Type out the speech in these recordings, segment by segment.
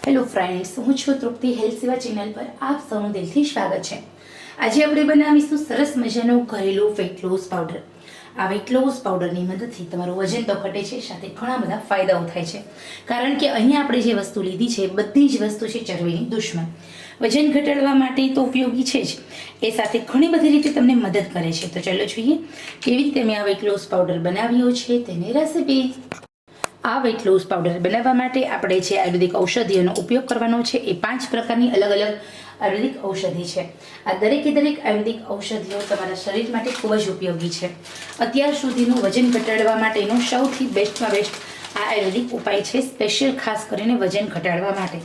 Hello friends, હું છું તૃપ્તિ health સેવા ચેનલ પર આપ સૌનું દિલથી સ્વાગત છે। આજે આપણે બનાવીશું સરસ મજાનો ઘરેલું વેટ લોસ પાવડર। આ વેટ લોસ પાવડરની મદદથી તમારું વજન તો ઘટે છે, સાથે ઘણા બધા ફાયદાઓ થાય છે। કારણ કે અહીંયા આપણે જે વસ્તુ લીધી છે બધી જ વસ્તુ છે ચરબીની દુશ્મન। વજન ઘટાડવા માટે તો ઉપયોગી છે જ, એ સાથે ઘણી બધી રીતે તમને મદદ કરે છે। તો ચાલો જોઈએ કેવી રીતે મેં આ વેટ લોસ પાવડર બનાવ્યો છે તેની રેસીપી। આ વેટ લોસ પાવડર બનાવવા માટે આપણે જે આયુર્વેદિક ઔષધિઓનો ઉપયોગ કરવાનો છે એ 5 પ્રકારની અલગ અલગ આયુર્વેદિક ઔષધિ છે। આ દરેક આયુર્વેદિક ઔષધિઓ તમારા શરીર માટે ખૂબ જ ઉપયોગી છે। અત્યાર સુધીનું વજન ઘટાડવા માટેનો સૌથી બેસ્ટમાં બેસ્ટ આ આયુર્વેદિક ઉપાય છે, સ્પેશિયલ ખાસ કરીને વજન ઘટાડવા માટે।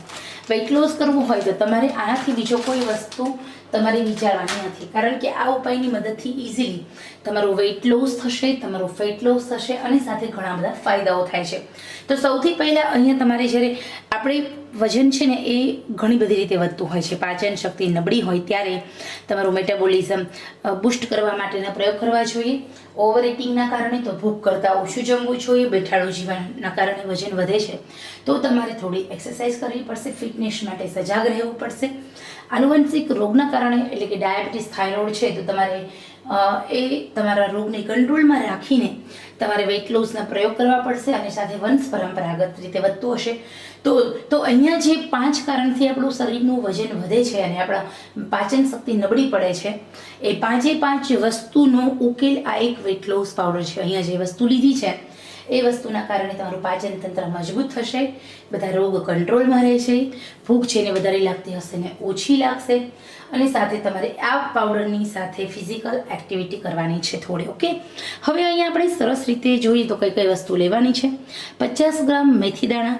વેટ લોસ કરવું હોય તો તમારે આનાથી બીજો કોઈ વસ્તુ તમારે વિચારવાની નથી, કારણ કે આ ઉપાયની મદદથી ઇઝીલી તમારું વેટ લોસ થશે, તમારું ફેટ લોસ થશે અને સાથે ઘણા બધા ફાયદાઓ થાય છે। તો સૌથી પહેલાં અહીંયા તમારે જ્યારે આપણે વજન છે ને એ ઘણી બધી રીતે વધતું હોય છે, પાચન શક્તિ નબળી હોય ત્યારે તમારું મેટાબોલિઝમ બૂસ્ટ કરવા માટેના પ્રયોગ કરવા જોઈએ। ઓવર ઇટિંગના કારણે તો ભૂખ કરતાં ઓછું જમવું જોઈએ, બેઠાડું જીવનના કારણે વજન વધે છે તો તમારે થોડી એક્સરસાઇઝ કરવી પડશે, ફિટનેસ માટે સજાગ રહેવું પડશે। આનુવંશિક રોગના કારણે એટલે કે ડાયાબિટીસ થાઇરોઇડ છે તો તમારે એ તમારા રોગને કંટ્રોલમાં રાખીને તમારે વેટ લોસના પ્રયોગ કરવા પડશે, અને સાથે વંશ પરંપરાગત રીતે વધતું હશે તો અહીંયા જે 5 કારણથી આપણું શરીરનું વજન વધે છે અને આપણા પાચન શક્તિ નબળી પડે છે એ 5 વસ્તુનો ઉકેલ આ એક વેટ લોસ પાવડર છે। અહીંયા જે વસ્તુ લીધી છે એ વસ્તુના કારણે તમારું પાચન તંત્ર મજબૂત થશે, બધા રોગ કંટ્રોલમાં રહેશે, ભૂખ છે ને વધારે લાગતી હશે ને ઓછી લાગશે, અને સાથે તમારે આ પાવડરની સાથે ફિઝિકલ એક્ટિવિટી કરવાની છે થોડી। ઓકે, હવે અહીંયા આપણે સરસ રીતે જોઈએ તો કઈ કઈ વસ્તુ લેવાની છે। 50 ગ્રામ મેથી દાણા,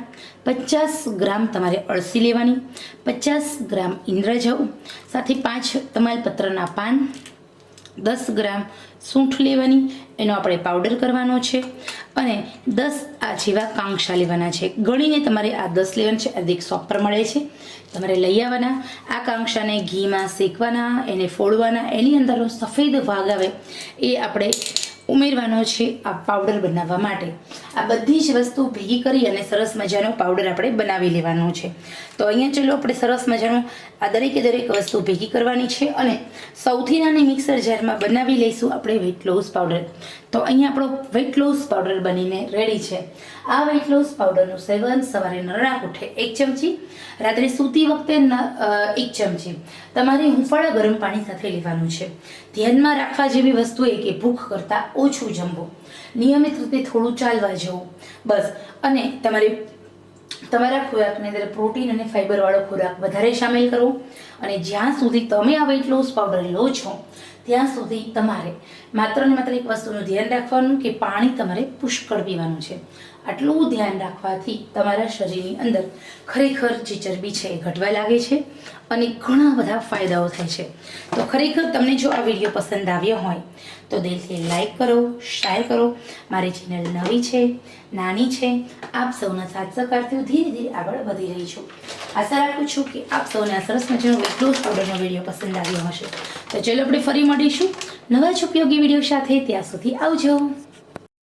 50 ગ્રામ તમારે અળસી લેવાની, 50 ગ્રામ ઇન્દ્રજવ, સાથે 5 તમાલપત્રના પાન, 10 ગ્રામ સૂંઠ લેવાની, એનો આપણે પાવડર કરવાનો છે, અને 10 આ જેવા કાંગશા લેવાના છે। ગણીને તમારે આ 10 લેવાના છે, આયુર્વેદિક શોપ પર મળે છે, તમારે લઈ આવવાના। આ કાંગશાને ઘીમાં શેકવાના, એને ફોડવાના, એની અંદરનો સફેદ ભાગ આવે એ આપણે ઉમેરવાનો છે આ પાવડર બનાવવા માટે। આ બધી જ વસ્તુ ભેગી કરી અને સરસ મજાનો પાવડર આપણે બનાવી લેવાનો છે। તો અહીંયા ચલો આપણે સરસ મજાનો આ દરેક વસ્તુ ભેગી કરવાની છે, અને સૌથી નાની મિક્સર જારમાં બનાવી લઈશું આપણે વેટ લોસ પાવડર। તો અહીંયા આપણો વેટ લોસ પાવડર બનીને રેડી છે। આ વેટ લોસ પાવડરનું સેવન સવારે નરણાક ઉઠે 1 ચમચી, રાત્રે સૂતી વખતે 1 ચમચી તમારે હુંફાળા ગરમ પાણી સાથે લેવાનું છે। ધ્યાનમાં રાખવા જેવી વસ્તુ એ કે ભૂખ કરતાં ઓછું જમવું, નિયમિત રીતે થોડું ચાલવા જવું બસ, અને તમારા ખોરાકની અંદર પ્રોટીન અને ફાઇબરવાળો ખોરાક વધારે સામેલ કરવો। અને જ્યાં સુધી તમે આ વેટ લોસ પાવડર લો છો ત્યાં સુધી તમારે માત્ર ને માત્ર એક વસ્તુનું ધ્યાન રાખવાનું કે પાણી તમારે પુષ્કળ પીવાનું છે। આટલું ધ્યાન રાખવાથી તમારા શરીરની અંદર ખરેખર જે ચરબી છે એ ઘટવા લાગે છે અને ઘણા બધા ફાયદાઓ થાય છે। તો ખરેખર તમને જો આ વિડીયો પસંદ આવ્યો હોય તો દિલથી લાઈક કરો, શેર કરો। મારી ચેનલ નવી છે, નાની છે, આપ સૌના સાથ સહકારથી ધીરે ધીરે આગળ વધી રહી છું। આશા રાખું છું કે આપ સૌને આ સરસ મજાનો વેટ લોસ પાવડરનો વિડીયો પસંદ આવ્યો હશે। તો ચલો આપણે ફરી મળીશું નવા જ ઉપયોગી વિડીયો સાથે, ત્યાં સુધી આવજો।